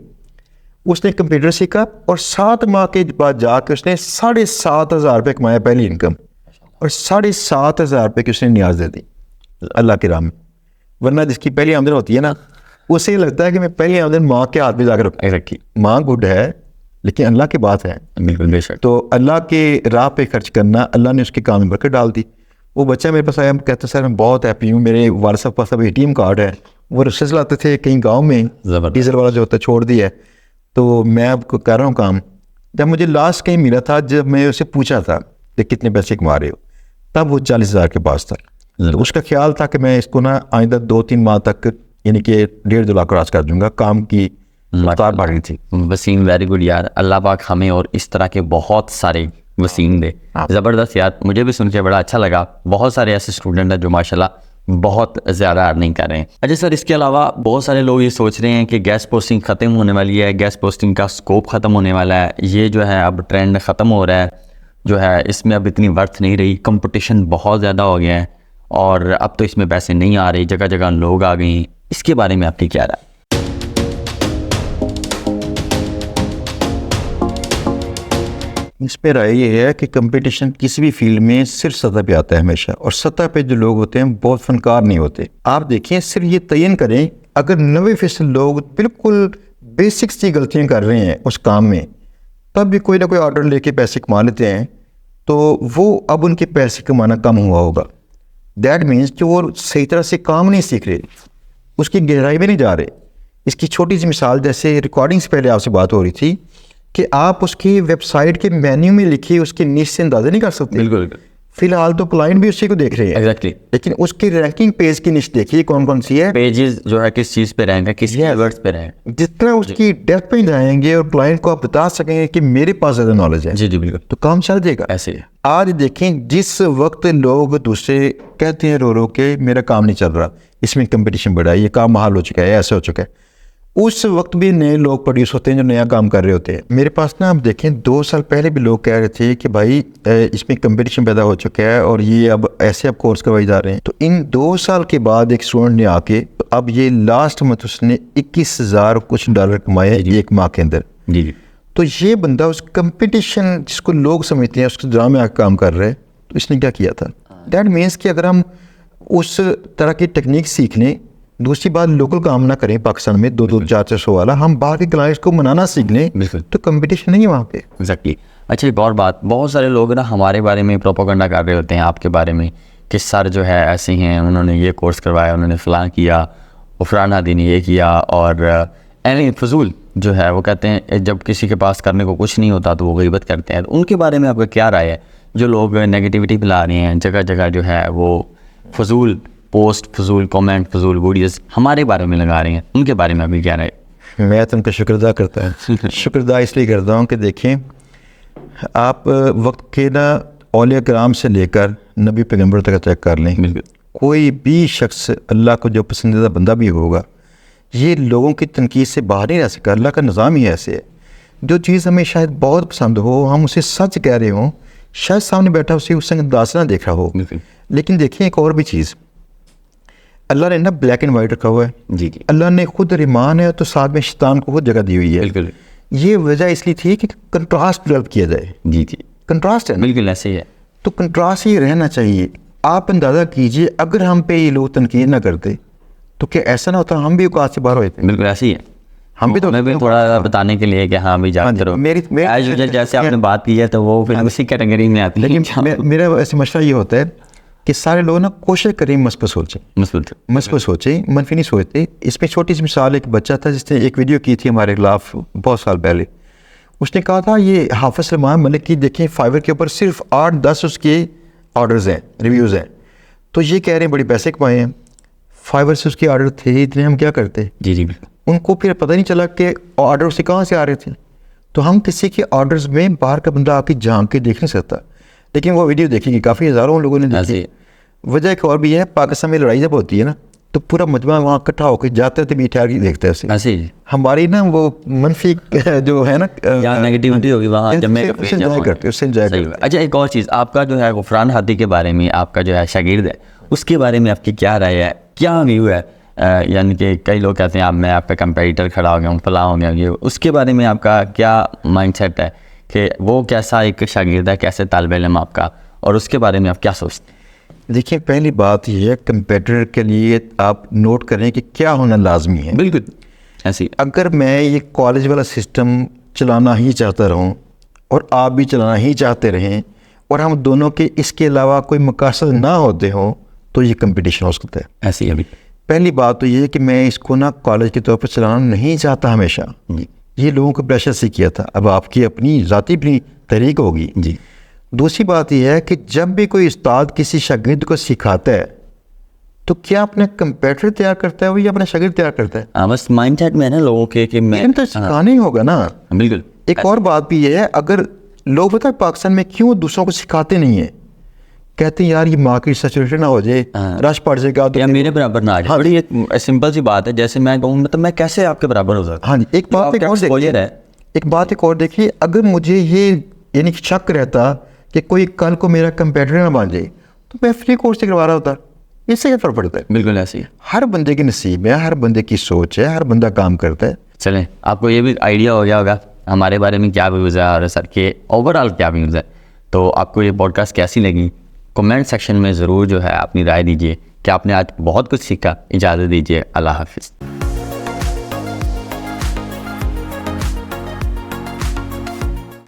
B: उसने कंप्यूटर सीखा और 7 माह के बाद जाके उसने 7,500 रुपये कमाया, पहली इनकम, और 7,500 रुपये की उसने न्याज दे दी अल्लाह की राह में। वरना जिसकी पहली आमदन होती है ना, उसे लगता है कि मैं पहली आमदन माँ के हाथ में जाकर रखी। माँ गुड है, लेकिन अल्लाह की बात है,
A: बिल्कुल बेशक।
B: तो अल्लाह के राह पे खर्च करना, अल्लाह ने उसके काम में बरकत डाल दी। वो बच्चा मेरे पास आया, कहता सर मैं बहुत हैप्पी हूँ, मेरे वालिद साहब के पास अब ATM कार्ड है। वो रिक्शा चलाते थे कहीं गाँव में, डीजल वाला जो होता है छोड़ दिया है, तो मैं अब कर रहा हूँ काम। जब मुझे लास्ट कहीं मिला था, जब मैं उसे पूछा था कि कितने पैसे कमा रहे हो, तब वो 40,000 के पास था। तो उसका ख्याल था कि मैं इसको ना आइंदा 2-3 माह तक, यानी कि 1.5-2 लाख क्रॉस कर दूंगा। काम की रफ्तार बढ़ रही थी।
A: वसीम वेरी गुड यार, अल्लाह पाक हमें और इस तरह के बहुत सारे वसीम दे। ज़बरदस्त यार, मुझे भी सुन के बड़ा अच्छा लगा। बहुत सारे ऐसे स्टूडेंट हैं जो माशाल्लाह बहुत ज़्यादा अर्निंग कर रहे हैं। अच्छा सर, इसके अलावा बहुत सारे लोग ये सोच रहे हैं कि गैस पोस्टिंग ख़त्म होने वाली है, गैस पोस्टिंग का स्कोप ख़त्म होने वाला है, ये जो है अब ट्रेंड ख़त्म हो रहा है, जो है इसमें अब इतनी वर्थ नहीं रही, कंपटीशन बहुत ज़्यादा हो गया है और अब तो इसमें पैसे नहीं आ रहे, जगह जगह लोग आ गए हैं। इसके बारे में आपकी क्या राय?
B: इस पर राय ये है कि कंपटीशन किसी भी फील्ड में सिर्फ सतह पे आता है हमेशा, और सतह पे जो लोग होते हैं बहुत फनकार नहीं होते। आप देखिए, सिर्फ ये तयन करें, अगर 90% लोग बिल्कुल बेसिक्स की गलतियां कर रहे हैं उस काम में, तब भी कोई ना कोई ऑर्डर लेके पैसे कमा लेते हैं, तो वो अब उनके पैसे कमाना कम हुआ होगा। दैट मीन्स कि वो सही तरह से काम नहीं सीख रहे, उसकी गहराई में नहीं जा रहे। इसकी छोटी सी मिसाल, जैसे रिकॉर्डिंग से पहले आपसे बात हो रही थी कि आप उसकी वेबसाइट के मेन्यू में लिखी उसकी निश से अंदाजा नहीं कर सकते।
A: बिल्कुल।
B: फिलहाल तो क्लाइंट भी उसी को देख रहे हैं।
A: एग्जैक्टली।
B: लेकिन उसकी रैंकिंग पेज की निश देखिए कौन कौन सी है,
A: पेजेस जो है किस चीज़ पे रैंक है, किस कीवर्ड्स पे रैंक।
B: जितना उसकी डेप्थ पे जाएंगे और क्लाइंट को आप बता सकेंगे कि मेरे पास ज़्यादा नॉलेज है,
A: जी बिल्कुल,
B: तो काम चल जाएगा।
A: ऐसे ही
B: आज देखें, जिस वक्त लोग दूसरे कहते हैं रो रो के मेरा काम नहीं चल रहा, इसमें कंपटीशन बढ़ा है, ये काम महाल हो चुका है, ऐसा हो चुका है, उस वक्त भी नए लोग प्रोड्यूस होते हैं जो नया काम कर रहे होते हैं। मेरे पास ना, आप देखें, 2 साल पहले भी लोग कह रहे थे कि भाई इसमें कंपटीशन पैदा हो चुका है और ये अब ऐसे अब कोर्स करवाए जा रहे हैं। तो इन 2 साल के बाद एक स्टूडेंट ने आके, तो अब ये लास्ट मंथ उसने 21,000 कुछ डॉलर कमाए 1 माह के अंदर।
A: जी।
B: तो ये बंदा उस कंपटीशन जिसको लोग समझते हैं उसके ड्रामे में आकर काम कर रहे हैं, तो इसने क्या किया था? दैट मीन्स कि अगर हम उस तरह की टेक्निक सीख लें, दूसरी बात, लोकल काम ना करें पाकिस्तान में 2-2 400 वाला, हम बाहर के क्लाइंट्स को मनाना सीख लें, तो कंपटीशन नहीं है वहाँ पे।
A: एग्जैक्टली। अच्छा, एक और बात, बहुत सारे लोग ना हमारे बारे में प्रोपेगेंडा कर रहे होते हैं आपके बारे में कि सर जो है ऐसे हैं, उन्होंने ये कोर्स करवाया, उन्होंने फ़लाँ किया, वो फलाना दिन ये किया, और यानी फजूल जो है वो कहते हैं जब किसी के पास करने को कुछ नहीं होता तो वो गीबत करते हैं। तो उनके बारे में आपका क्या राय है? जो लोग नेगेटिविटी फैला रहे हैं, जगह जगह जो है वो फजूल पोस्ट, फजूल कमेंट, फजूल वीडियोस हमारे बारे में लगा रहे हैं, उनके बारे में आपकी क्या राय है?
B: मैं तो उनका शुक्र अदा करता है शुक्र इसलिए करता हूँ कि देखें, आप वक्त के ना औलिया कराम से लेकर नबी पैगम्बर तक चेक कर लें, कोई भी शख्स अल्लाह को जो पसंदीदा बंदा भी होगा, ये लोगों की तनकीद से बाहर नहीं रह सका। अल्लाह का निज़ाम ही ऐसे है, जो चीज़ हमें शायद बहुत पसंद हो, हम उसे सच कह रहे हों, शायद सामने बैठा उसे उससे अंदाज ना देख रहा हो। लेकिन देखिए एक और भी चीज़, अल्लाह ने ना ब्लैक एंड वाइट रखा हुआ है।
A: जी जी।
B: अल्लाह ने खुद रहमान है तो साथ में शैतान को खुद जगह दी हुई है।
A: बिल्कुल।
B: ये वजह इसलिए थी कि कंट्रास्ट डेवलप किया जाए।
A: जी जी,
B: कंट्रास्ट है ना?
A: बिल्कुल ऐसे ही है।
B: तो कंट्रास्ट ही रहना चाहिए। आप अंदाज़ा कीजिए, अगर हम पे ये लोग तनकीद ना करते तो क्या ऐसा ना होता हम भी औकात से बाहर होते?
A: बिल्कुल ऐसे ही है।
B: हम भी तो
A: मैं भी थोड़ा बताने के लिए कि हाँ भी जानते रहो,
B: मेरी
A: जैसे आपने बात की है तो वो फिर उसी कैटेगरी में आती है।
B: लेकिन मेरा ऐसे मसला ये होता है कि सारे लोग ना कोशिश करें मस्बत सोचें, मस्बत सोचें, मनफी नहीं सोचते। इसमें छोटी सी मिसाल, एक बच्चा था जिसने एक वीडियो की थी हमारे खिलाफ बहुत साल पहले। उसने कहा था ये हाफिज़ सलमान मलिक की देखें फाइवर के ऊपर सिर्फ 8-10 उसके ऑर्डर्स हैं, रिव्यूज़ हैं, तो ये कह रहे हैं बड़े पैसे कमाए हैं। फाइवर से उसके ऑर्डर थे इतने, हम क्या करते?
A: जी जी।
B: उनको फिर पता नहीं चला कि ऑर्डर से कहाँ से आ रहे थे। तो हम किसी के ऑर्डर्स में बाहर का बंदा आके झांक के देख नहीं सकता, लेकिन वो वीडियो देखेगी काफ़ी हज़ारों लोगों ने देखी। वजह एक और भी है, पाकिस्तान में लड़ाई जब होती है ना तो पूरा मजमा वहाँ इकट्ठा होकर जाते थे, ठहर के देखते हैं उसे। हमारी ना वो मनफी जो है ना
A: नेगेटिविटी होगी वहाँ
B: उससे एंजॉय करते।
A: अच्छा, एक और चीज़, आपका जो है गुफरान हादी के बारे में, आपका जो है शागिर्द है, उसके बारे में आपकी क्या राय है, क्या व्यू है? यानी कि कई लोग कहते हैं मैं आपका कंपेटिटर खड़ा हो गया हूँ, फला हो गया, ये उसके बारे में आपका क्या माइंडसेट है कि वो कैसा एक शागिर्द है, कैसे तालिब इल्म आपका, और उसके बारे में आप क्या सोचते हैं?
B: देखिए, पहली बात यह है, कंपेटिटर के लिए आप नोट करें कि क्या होना लाजमी है।
A: बिल्कुल ऐसी,
B: अगर मैं ये कॉलेज वाला सिस्टम चलाना ही चाहता रहूँ और आप भी चलाना ही चाहते रहें और हम दोनों के इसके अलावा कोई मकासद ना होते हों तो ये कंपटीशन हो सकता है।
A: ऐसी अभी
B: पहली बात तो ये है कि मैं इसको ना कॉलेज के तौर पर चलाना नहीं चाहता हमेशा, ये लोगों को प्रेशर से किया था। अब आपकी अपनी ज़ाती अपनी तरीक होगी जी। दूसरी बात यह है कि जब भी कोई उस्ताद किसी शागिर्द को सिखाता है तो क्या अपना कंपेटिटर तैयार करता है वो या अपना शागिर्द तैयार करता है?
A: बस माइंडसेट में है ना लोगों के कि मैं
B: तो सिखाना ही होगा ना।
A: बिल्कुल।
B: एक और बात भी ये है, अगर लोग पता है पाकिस्तान में क्यों दूसरों को सिखाते नहीं है, कहते हैं यार ये मार्केट सैचुरेशन ना हो जाए, रश पड़ जाएगा तो
A: या मेरे बराबर ना आ जाए। बड़ी एक सिंपल सी बात है, जैसे मैं कहूँ मतलब मैं कैसे आपके बराबर हो सकता?
B: हाँ जी। एक बात एक और देखिए, अगर मुझे ये यानी शक रहता कि कोई कल को मेरा कंपेटिटर ना बन जाए तो मैं फ्री कोर्स से करवा रहा होता, इससे क्या फ़र्क पड़ता है? बिल्कुल ऐसे ही, हर बंदे के नसीब है, हर बंदे की सोच है, हर बंदा काम करता है।
A: चलें, आपको ये भी आइडिया हो गया होगा हमारे बारे में क्या व्यूज़ है और सर के ओवरऑल क्या व्यूज़ है। तो आपको ये पॉडकास्ट कैसी लगी, कमेंट सेक्शन में ज़रूर जो है अपनी राय दीजिए कि आपने आज बहुत कुछ सीखा। इजाज़त दीजिए, अल्लाह हाफिज़।